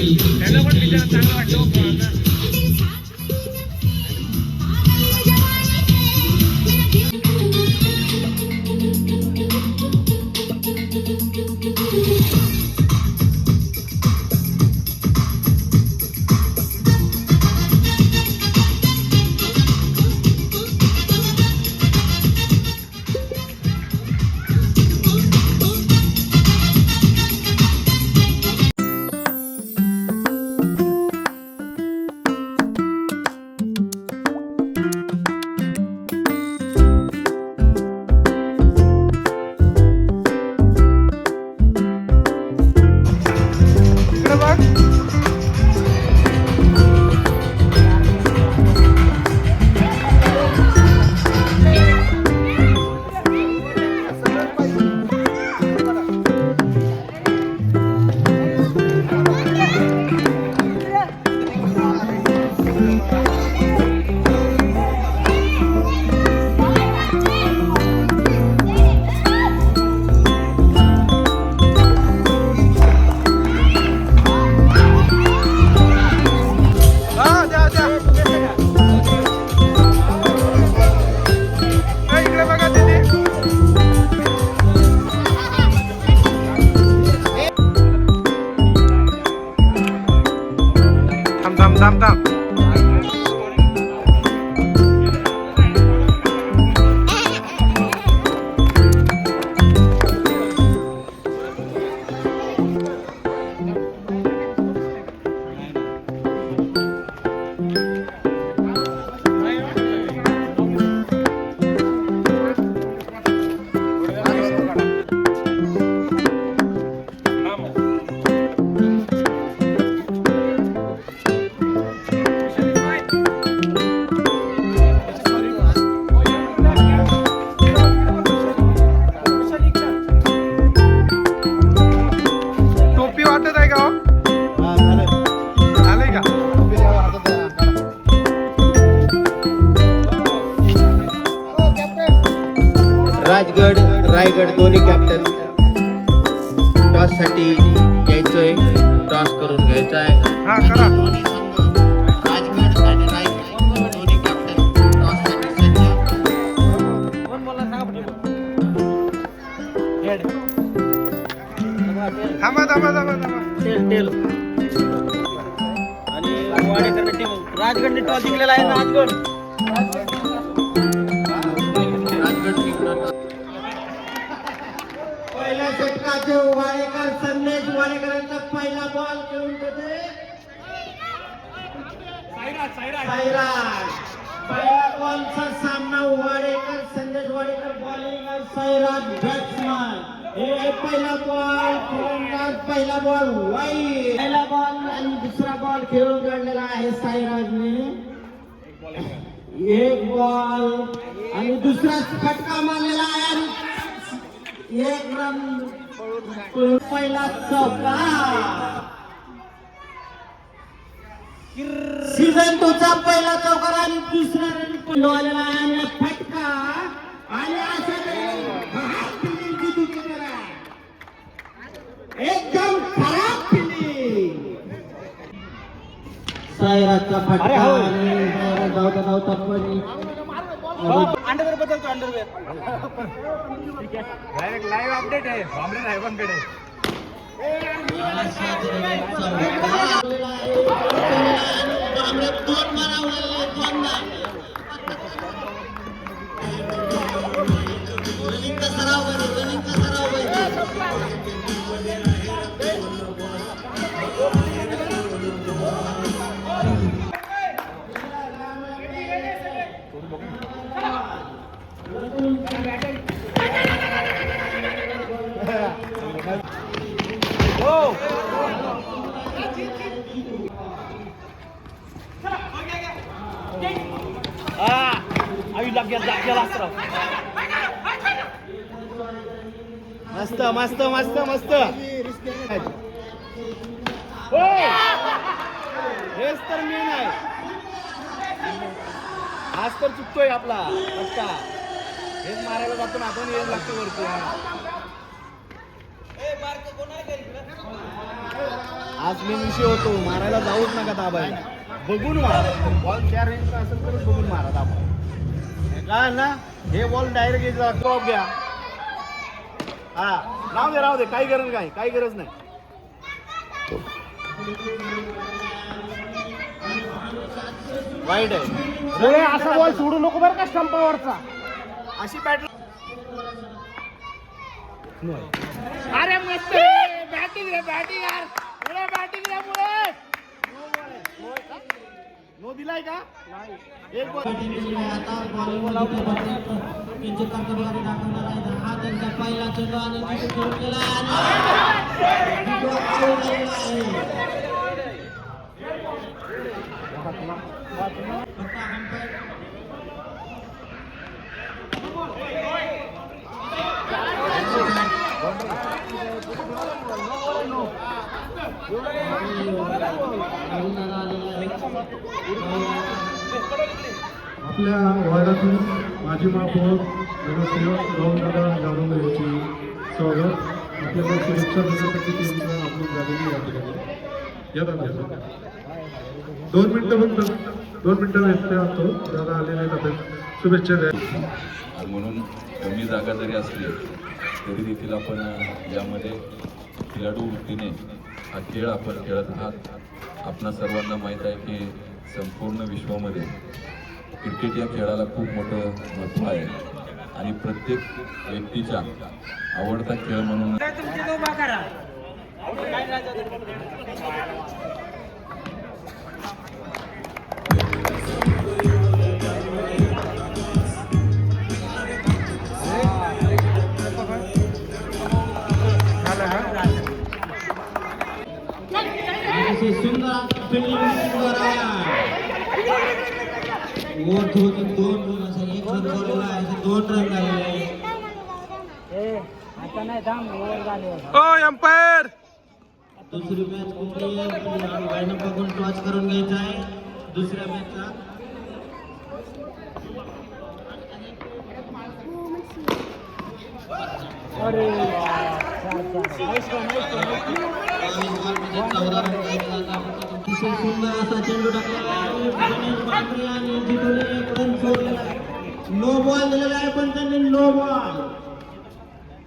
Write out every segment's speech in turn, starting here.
त्याला पण विचार चांगला वाटतो. थांब थांब राजगड रायगड दोन्ही कॅप्टन टॉस साठी यायचंय, टॉस करून घ्यायचा आहे. राजगड आणि रायगड दोन्ही कॅप्टन टॉस साठी सज्ज. थांबा थांबा थांबा थांबा. टेल आणि वाडेकर टीम राजगडने टॉस जिंकलेला आहे. राजगड पहिल्या षटकाचे वाडेकर संदेश वाडेकरांचा पहिला बॉल खेळून देते साईराज. पहिला बॉलचा सामना वाडेकर संदेश वाडेकर बॉलिंग आणि साईराज बॅट्समन. हे पहिला बॉल फलंदाज, पहिला बॉल वाईट, पहिला बॉल आणि दुसरा बॉल खेळून काढलेला आहे साईराजने. एक बॉल आणि दुसरा फटका मारलेला आहे आणि एक रन पहिला चौका. सीझन 2 चा पहिला चौकार आणि दुसरा रन पडलेला आहे आणि फटका आणि अशा एकदम खराब फिल्डिंग. सायराचा फटका आणि धावता धावता पण अंडरवेअर बदलतो. अंडरवेअर डायरेक्ट लाईव्ह अपडेट आहे बॉम्बे साहेबांकडे. मस्त मस्त मस्त मस्त. हेच तर मेन आहे. आज तर चुकतोय आपला फटका. हेच मारायला जातो ना आपण, हेच लागतो वरती. आज मी विषय होतो मारायला जाऊच नका दाबायला, बघून मारा. बॉल त्या रेंजचा असेल तर बघून मारा दाबा. काय ना हे बॉल डायरेक्ट ड्रॉप घ्या. हा राहू दे काही गरज नाही, काही गरज नाही. वाईट आहे असा बॉल सोडू नको बरं का स्टंपावरचा. अशी बॅट. अरे मस्त बॅटिंग रे बॅटिंग यार, पुढे बॅटिंग रे पुढे. नो दिलाय का? एक बॉल. आता बॉलिंगमध्ये किंचित कर्तव्याने दाखवणार आहे. हा त्यांचा पहिला चेंडू आणि सुरू केला आपल्या वार्डातून माजी महापौर नगरसेवक राहुलदादा जाधव यांची स्वागत आपल्याला शुभेच्छा देण्यासाठी त्यांनी आपण झालेली या ठिकाणी. या दादा 2 मिनिटं फक्त 2 मिनिटं व्यक्त असतो दादा आलेले आहेत आपल्याला शुभेच्छा द्या. आणि म्हणून कमी जागा जरी असली तरी देखील आपण यामध्ये खेळाडू वृत्तीने हा खेळ आपण खेळत आहात. आपणा सर्वांना माहीत आहे की संपूर्ण विश्वामध्ये क्रिकेट या खेळाला खूप मोठं महत्त्व आहे आणि प्रत्येक व्यक्तीचा आवडता खेळ म्हणून सुंदर फिल्डिंग दोन रन असेल, 1 रन बोलला आहे, 2 रन झालेले. एम्पायर दुसरी मॅच कुठली लाईनअप बघून टॉस करून घ्यायचा आहे दुसऱ्या मॅचचा. अतिशय सुंदर असा चेंडू टाकलेला आहे गणेश बांबरे आणि जितूने 1 रन सोडलेला आहे. नो बॉल दिलेला आहे पण त्यांनी नो बॉल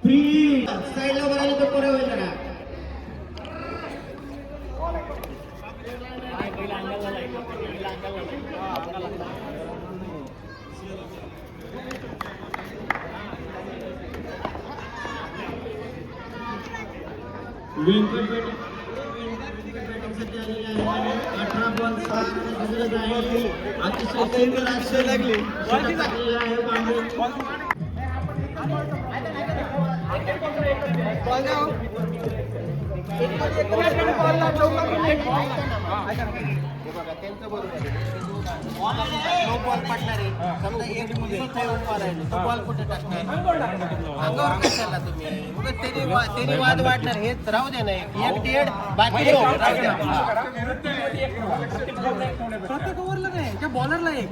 फ्री साईडला बघायला तर पुढे होईल जरा. व्यंकट बॅटिंग सध्या आलेली आहे. 18 बॉल 7 गरज आहे. अतिशय सुंदर अशी षटक टाकलेलं आहे बांबरे. बॉल पडणार आहे समजा एक मुलगा बॉल आहे तो बॉल कुठे टाकणार अंगावर कशाला तुम्ही मग त्याने वाद वाढणार हे राहू दे नाही एक डेड बाकी प्रत्येक ओव्हरला नाही त्या बॉलरला एक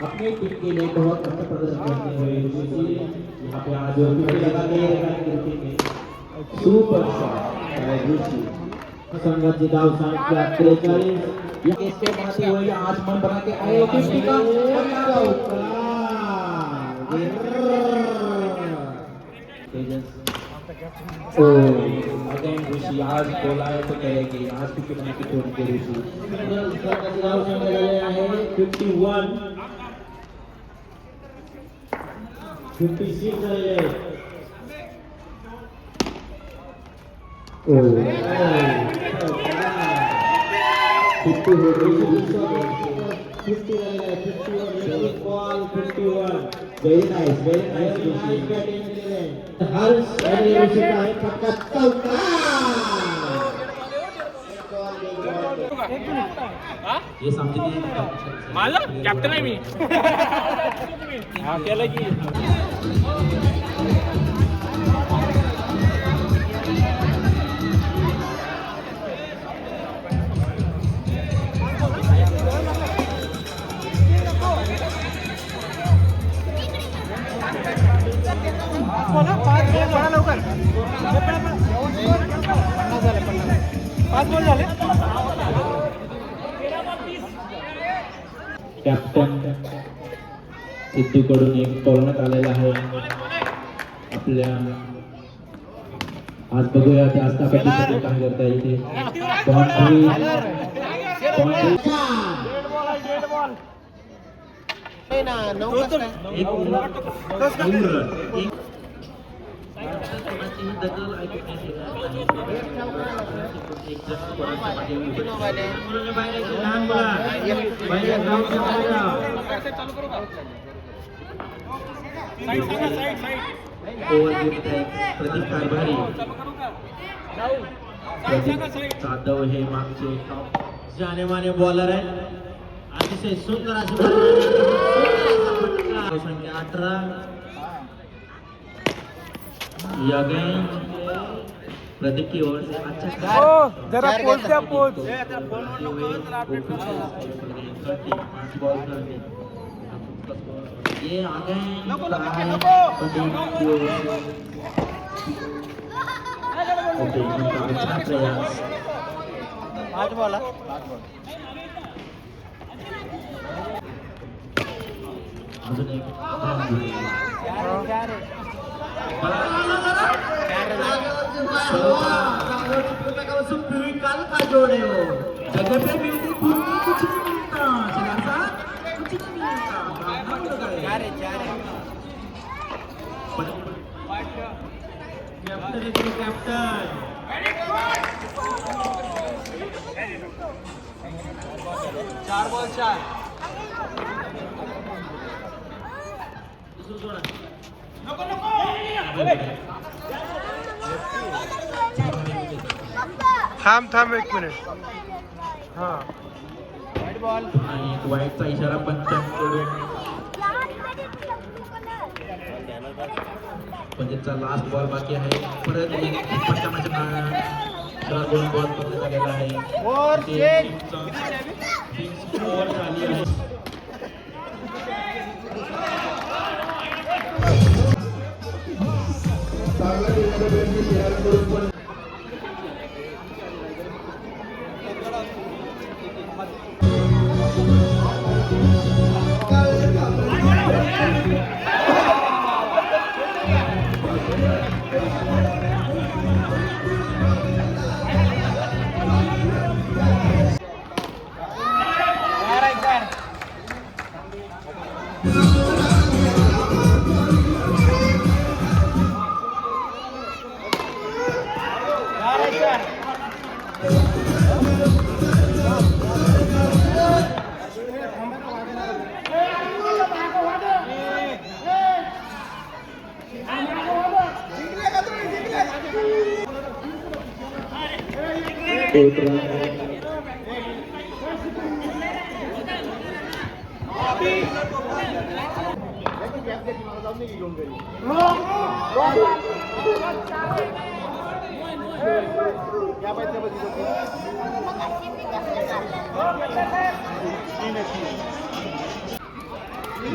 अपने टीम के लिए बहुत अच्छा प्रदर्शन करते हुए यहाँ पे आज लगा सुपर शॉट संघाचे धाव संख्या 43 या स्टेप बनाते हुए आज मन बना के आए 50 का अगेन ऋषि आज बोला है तो करेगी आज की बना के छोड़ के ऋषि संघाचे धाव संख्या झाले आहे 51 56 झाले. Oh, 50 हो गई 51 ball 51 very nice batting Harsh आणि ऋषि का है पक्का चौका. ये समझिए मला कॅप्टन आहे मी. हा केलं की कॅप्टन सिद्धूकडून एक तोलण्यात आलेला आहे आपल्या. आज बघूया ते आस्था पद्धतीने काय करता येते. प्रदीप कारभारी जाधव हे मागचे जानेमाने बॉलर आहे. अतिशय सुंदर अशी संख्या 18 प्रदीप की ओर से अच्छा जरा पोच द्या पोच. ये आ गए अच्छा प्रयास. अजून एक काल का जोड़े हो जगह पे मिलती पूरी कुछ नहीं मिलता. कुछ नहीं मिलता. कैप्टन चार बॉल 4. थांब 1 मिनिट. हा आणि एक वाईटचा इशारा पंचांकडून. पंचांचा लास्ट बॉल बाकी आहे. परत एक पंचांच्या 2 बॉल पकडण्यात आलेला आहे. ओव्हर झाली आहे.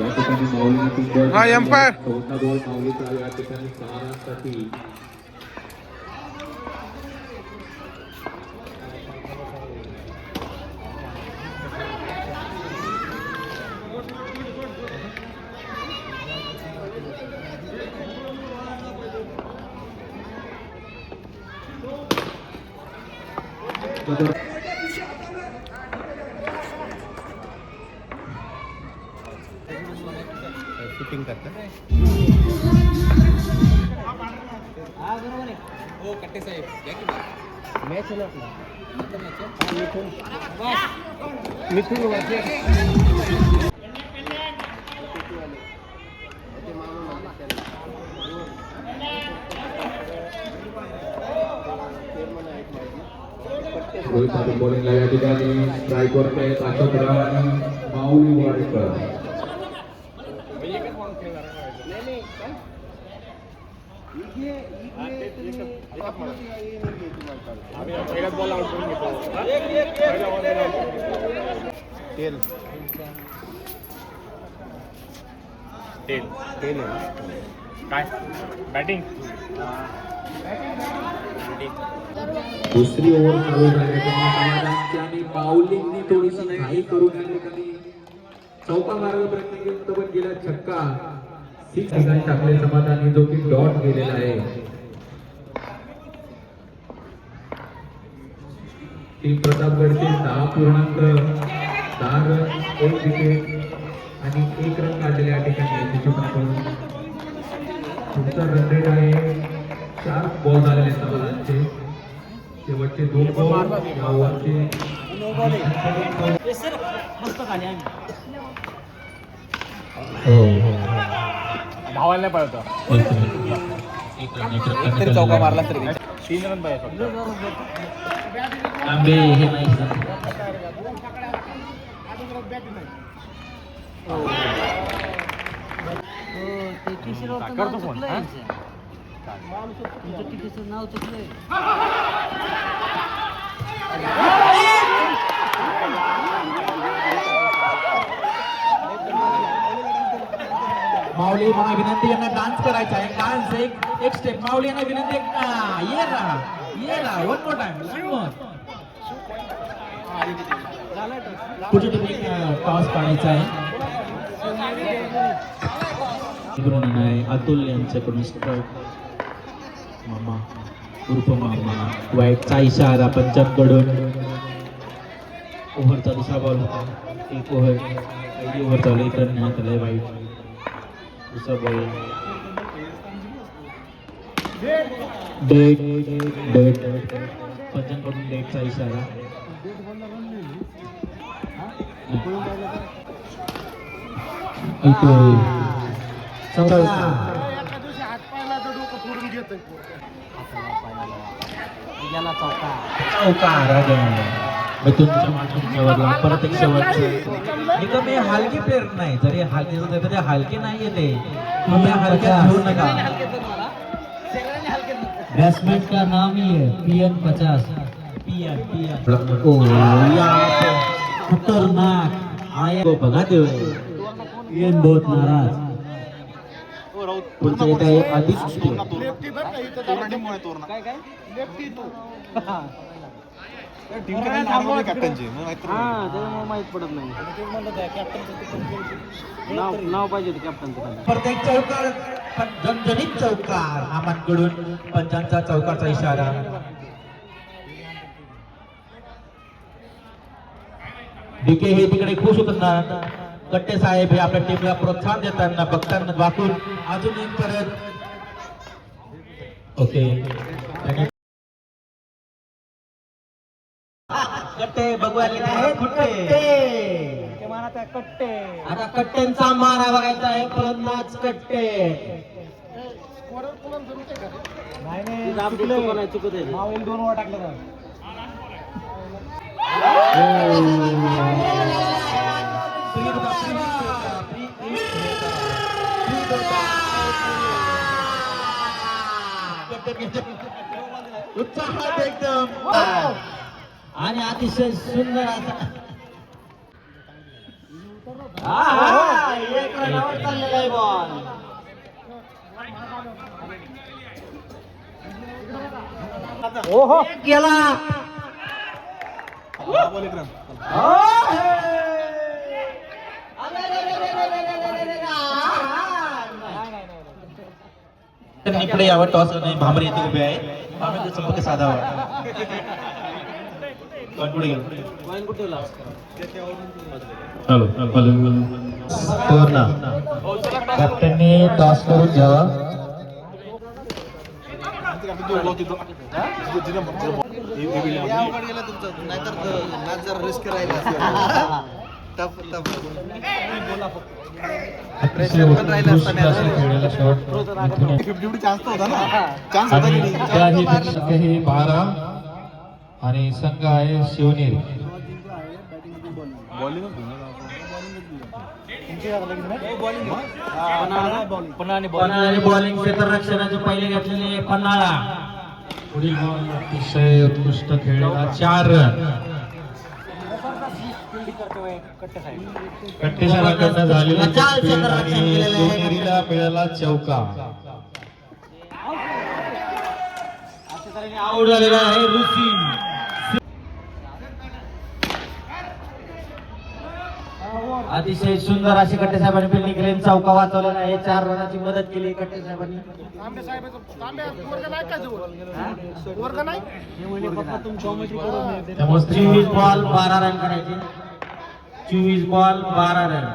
या ठिकाणी माऊलीने हा, एम्पायर. 14 बॉल माऊलीचा या ठिकाणी 6 रनसाठी. शूटिंग करतात. हो कट्टे साहेब घ्या की मॅच आहे ना मिथून रोहित ठाकूर बॉलिंगला या ठिकाणी स्ट्राईकवरती आहेत अशोकराव आणि माऊली वाडेकर. पहिलाच बॉल आउट करून घेतो. तेल तेल तेल आहे. काय बॅटिंग दुसरी ओव्हर चालू झाल्याच्या समाधानची आणि बाउलिंगनी थोडीशी घाई करून या ठिकाणी चौका मारायचा प्रयत्न केला पण गेला छक्का. 6 ठिकाणी टाकले समाधानी जो की डॉट गेलेला आहे. टीम प्रतापगडचे 10.10 रन 1 विकेट आणि 1 रन काढलेले या ठिकाणी चुकून. तुमचा रन रेट आहे 4 बॉल झालेले समाधानचे. शेवटचे 2 बॉल या ओव्हरचे धावायला नाही पाहिजे तरी चौका मारला 3 रन पाहिजे आंबे हे नाही करतो फोन नाव चुकलंय. माऊली मला विनंती यांना डान्स करायचा आहे. डान्स एक स्टेप माऊली यांना विनंती ये रा वन मोर टाइम पुढच्या टीमने टॉस काढायचा आहे. अतुल यांच्याकडून स्ट्राइक. मामा उर्फ मामा वाईटचा इशारा पंजाबकडून. ओव्हरचा दुसरा बॉल होता. एक ओव्हर पहिली ओव्हर चालू एक रन नेण्यात आलाय. वाईट दुसरा बॉल डेट पंजाबकडून डेटचा इशारा. गेला चौका. परत एक शेवटचं मी हलकी प्लेअर नाही. जरी हलके हलके नाही येते तुम्ही हलक्यात घेऊ नका. बैट्समैन का नाम ही है PN 50. खतरनाक आया बघा देव PN बहुत नाराज. पुढचं येत आहे आदित्य. माहित पडत नाही. नाव पाहिजे कॅप्टनचं. प्रत्येक चौकार झणझणीत चौकार आमांकडून पंचांचा चौकारचा इशारा. डीके हे तिकडे खुश होतात. कट्टे साहेब हे आपल्या टीमला प्रोत्साहन देताना बघताना वाकून अजून एक परत ओके कट्टे बघूया कट्टे. आता कट्ट्यांचा मारा बघायचा आहे. फलंदाज कट्टे. चुकत आहे. 2 ओव्हर टाकले उत्साहात एकदम आणि अतिशय सुंदर असा एक रनावर चाललेला आहे बॉल. गेला. इकडे यावं. टॉस भांबरे येथे उभे आहे. भांबरे संपर्क साधावा. कॅप्टनने टॉस करून घ्यावा. काही 12 आणि संघ आहे शिवनेरी. बॉलिंग क्षेत्ररक्षणाचे पहिले घेतलेले पन्हाळा. पुढील बॉल अतिशय उत्कृष्ट खेळलेला 4 रन. कट्टेच्या रनाकडनं झालेला आणि शिवनेरीला मिळाला चौका. माघारीने आऊट झालेला आहे ऋषी. अतिशय सुंदर अशी कट्टे साहेबांनी फिल्डिंग केली, चौका वाचवलेला आहे. 4 रनाची मदत केली कट्टे साहेबांनी. त्यामुळे 24 बॉल 12 रन करायचे. 24 बॉल 12 रन.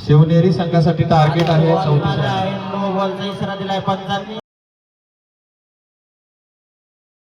शिवनेरी संघासाठी टार्गेट आहे 34 रन. नो बॉलचा इशारा दिलाय पंचांनी.